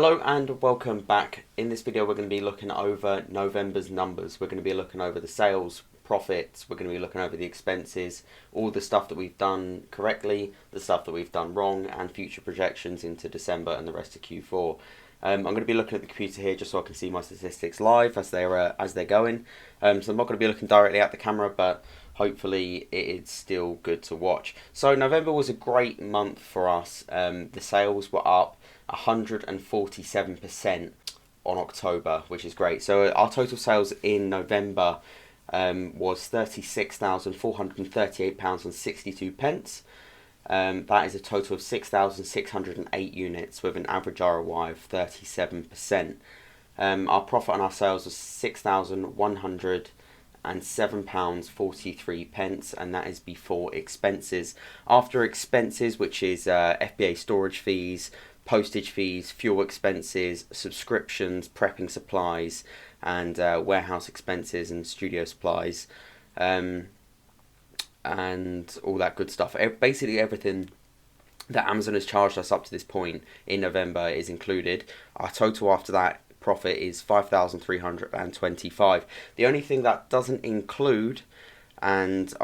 Hello and welcome back. In this video we're going to be looking over November's numbers. We're going to be looking over the sales, profits, we're going to be looking over the expenses, all the stuff that we've done correctly, the stuff that we've done wrong, and future projections into December and the rest of Q4. I'm going to be looking at the computer here just so I can see my statistics live as they're going. So I'm not going to be looking directly at the camera, but hopefully it is still good to watch. So November was a great month for us. The sales were up 147% on October, which is great. So our total sales in November was £36,438.62. That is a total of 6,608 units with an average ROI of 37%. Our profit on our sales was £6,107.43, and that is before expenses. After expenses, which is FBA storage fees, postage fees, fuel expenses, subscriptions, prepping supplies, and warehouse expenses and studio supplies, and all that good stuff. Basically everything that Amazon has charged us up to this point in November is included. Our total after that profit is 5,325. The only thing that doesn't include, and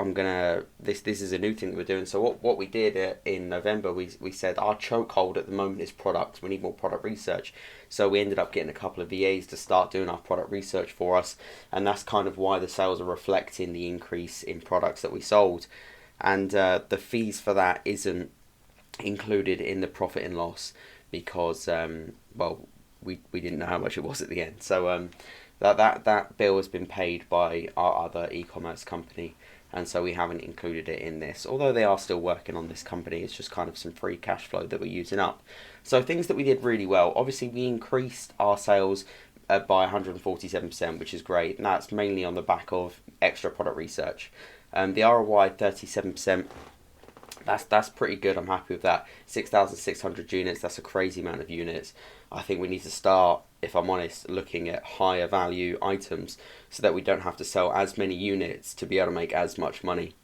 this is a new thing that we're doing. So what we did in November, we said our chokehold at the moment is product. We need more product research. So we ended up getting a couple of VAs to start doing our product research for us, and that's kind of why the sales are reflecting the increase in products that we sold. And the fees for that isn't included in the profit and loss because we didn't know how much it was at the end. So that bill has been paid by our other e-commerce company, and so we haven't included it in this, although they are still working on this company. It's just kind of some free cash flow that we're using up. So things that we did really well, obviously we increased our sales by 147%, which is great, and that's mainly on the back of extra product research. The ROI 37%, that's pretty good. I'm happy with that. 6,600 units, that's a crazy amount of units. I think we need to start, if I'm honest, looking at higher value items so that we don't have to sell as many units to be able to make as much money.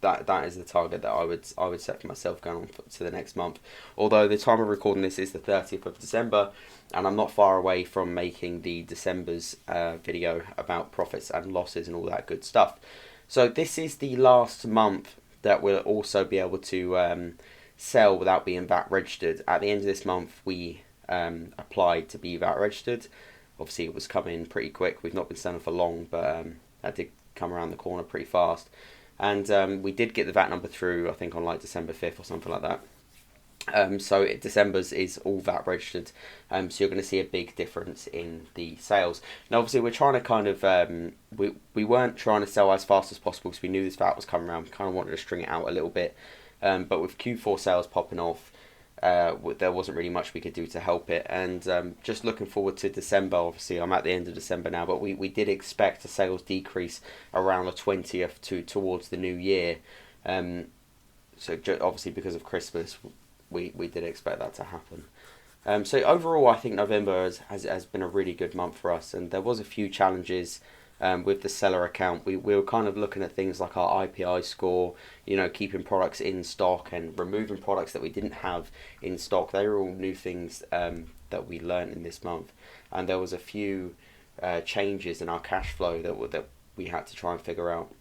That is the target that I would set for myself going on to the next month. Although the time of recording this is the 30th of December, and I'm not far away from making the December's video about profits and losses and all that good stuff. So this is the last month that we'll also be able to sell without being VAT registered. At the end of this month, we applied to be VAT registered. Obviously, it was coming pretty quick. We've not been selling for long, but that did come around the corner pretty fast. And we did get the VAT number through, I think, on like December 5th or something like that. So December's is all VAT registered, so you're going to see a big difference in the sales. Now obviously we're trying to kind of, we weren't trying to sell as fast as possible because we knew this VAT was coming around. We kind of wanted to string it out a little bit, but with Q4 sales popping off, there wasn't really much we could do to help it. And just looking forward to December. Obviously I'm at the end of December now, but we did expect a sales decrease around the 20th towards the new year. So obviously because of Christmas, we did expect that to happen. So overall, I think November has been a really good month for us, and there was a few challenges with the seller account. We were kind of looking at things like our IPI score, keeping products in stock and removing products that we didn't have in stock. They were all new things that we learned in this month, and there was a few changes in our cash flow that we had to try and figure out.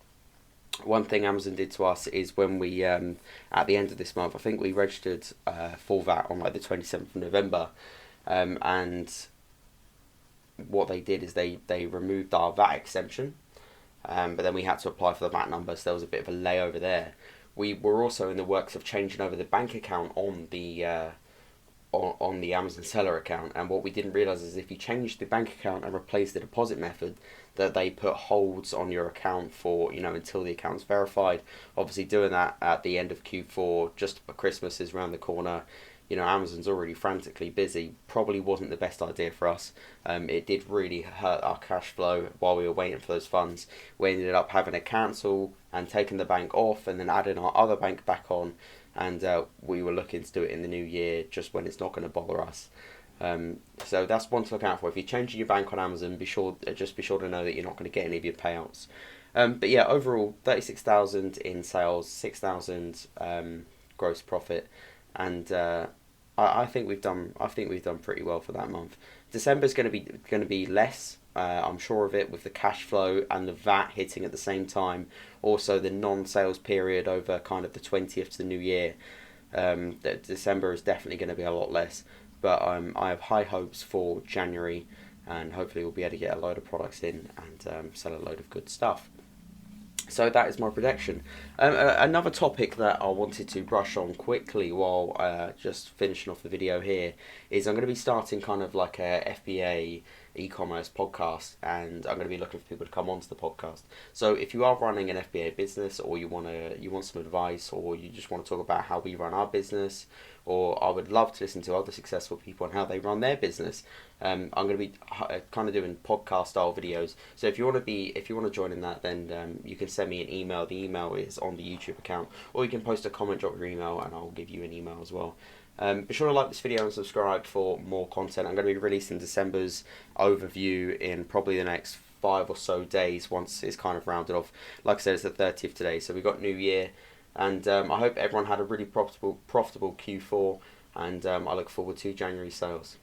One thing Amazon did to us is when we, at the end of this month, I think we registered full VAT on like the 27th of November, and what they did is they removed our VAT exemption, but then we had to apply for the VAT number, so there was a bit of a layover there. We were also in the works of changing over the bank account on the Amazon seller account, and what we didn't realise is if you change the bank account and replace the deposit method, that they put holds on your account for until the account's verified. Obviously doing that at the end of Q4, just Christmas is around the corner, Amazon's already frantically busy, probably wasn't the best idea for us. It did really hurt our cash flow while we were waiting for those funds. We ended up having to cancel and taking the bank off and then adding our other bank back on, and we were looking to do it in the new year just when it's not going to bother us. So that's one to look out for. If you're changing your bank on Amazon, be sure to know that you're not going to get any of your payouts. But yeah, overall 36,000 in sales, 6,000 gross profit, and I think we've done. I think we've done pretty well for that month. December's going to be less. I'm sure of it, with the cash flow and the VAT hitting at the same time. Also, the non-sales period over kind of the 20th to the New Year. That December is definitely going to be a lot less. But I have high hopes for January, and hopefully we'll be able to get a load of products in and sell a load of good stuff. So that is my prediction. Another topic that I wanted to brush on quickly while just finishing off the video here is I'm going to be starting kind of like a FBA e-commerce podcast, and I'm going to be looking for people to come onto the podcast. So if you are running an FBA business, or you want some advice, or you just want to talk about how we run our business, or I would love to listen to other successful people and how they run their business, I'm going to be kind of doing podcast style videos. So if you want to join in that, then you can send me an email. The email is on the YouTube account, or you can post a comment, drop your email, and I'll give you an email as well. Be sure to like this video and subscribe for more content. I'm going to be releasing December's overview in probably the next 5 or so days, once it's kind of rounded off. Like I said, it's the 30th today, so we've got New Year, and I hope everyone had a really profitable Q4, and I look forward to January sales.